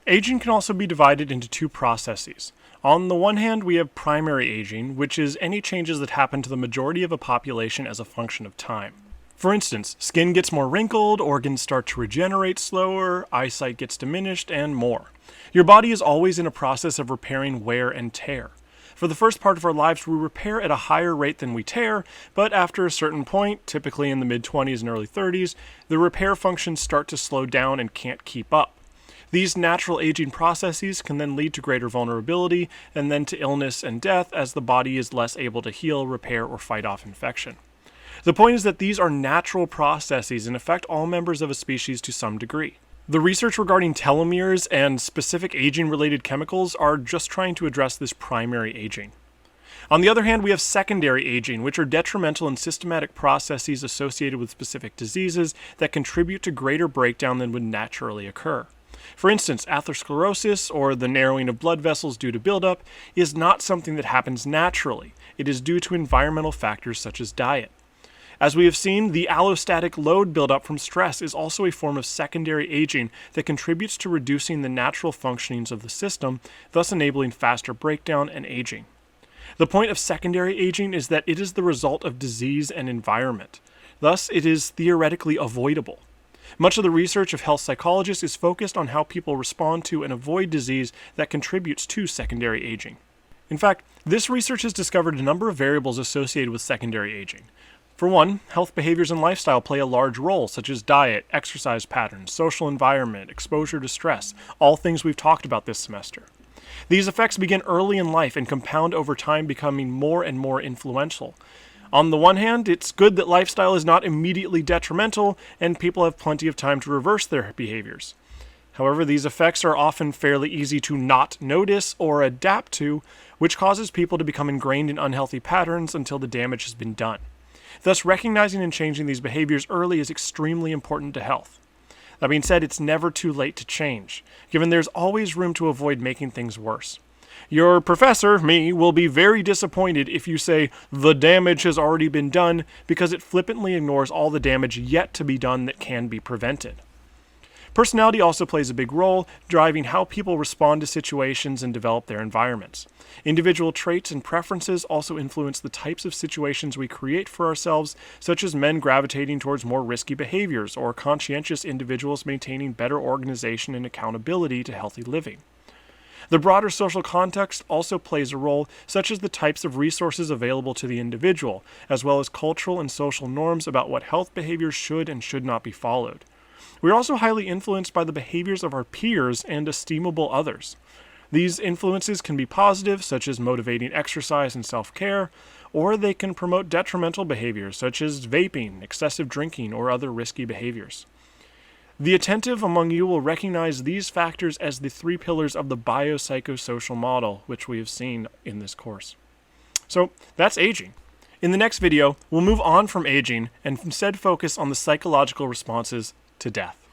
Aging can also be divided into two processes. On the one hand, we have primary aging, which is any changes that happen to the majority of a population as a function of time. For instance, skin gets more wrinkled, organs start to regenerate slower, eyesight gets diminished, and more. Your body is always in a process of repairing wear and tear. For the first part of our lives, we repair at a higher rate than we tear, but after a certain point, typically in the mid-20s and early 30s, the repair functions start to slow down and can't keep up. These natural aging processes can then lead to greater vulnerability and then to illness and death as the body is less able to heal, repair, or fight off infection. The point is that these are natural processes and affect all members of a species to some degree. The research regarding telomeres and specific aging-related chemicals are just trying to address this primary aging. On the other hand, we have secondary aging, which are detrimental and systematic processes associated with specific diseases that contribute to greater breakdown than would naturally occur. For instance, atherosclerosis, or the narrowing of blood vessels due to buildup, is not something that happens naturally. It is due to environmental factors such as diet. As we have seen, the allostatic load buildup from stress is also a form of secondary aging that contributes to reducing the natural functionings of the system, thus enabling faster breakdown and aging. The point of secondary aging is that it is the result of disease and environment. Thus, it is theoretically avoidable. Much of the research of health psychologists is focused on how people respond to and avoid disease that contributes to secondary aging. In fact, this research has discovered a number of variables associated with secondary aging. For one, health behaviors and lifestyle play a large role, such as diet, exercise patterns, social environment, exposure to stress, all things we've talked about this semester. These effects begin early in life and compound over time, becoming more and more influential. On the one hand, it's good that lifestyle is not immediately detrimental and people have plenty of time to reverse their behaviors. However, these effects are often fairly easy to not notice or adapt to, which causes people to become ingrained in unhealthy patterns until the damage has been done. Thus, recognizing and changing these behaviors early is extremely important to health. That being said, it's never too late to change, given there's always room to avoid making things worse. Your professor, me, will be very disappointed if you say the damage has already been done because it flippantly ignores all the damage yet to be done that can be prevented. Personality also plays a big role, driving how people respond to situations and develop their environments. Individual traits and preferences also influence the types of situations we create for ourselves, such as men gravitating towards more risky behaviors or conscientious individuals maintaining better organization and accountability to healthy living. The broader social context also plays a role, such as the types of resources available to the individual, as well as cultural and social norms about what health behaviors should and should not be followed. We are also highly influenced by the behaviors of our peers and estimable others. These influences can be positive, such as motivating exercise and self-care, or they can promote detrimental behaviors, such as vaping, excessive drinking, or other risky behaviors. The attentive among you will recognize these factors as the three pillars of the biopsychosocial model, which we have seen in this course. So, that's aging. In the next video, we'll move on from aging and instead focus on the psychological responses to death.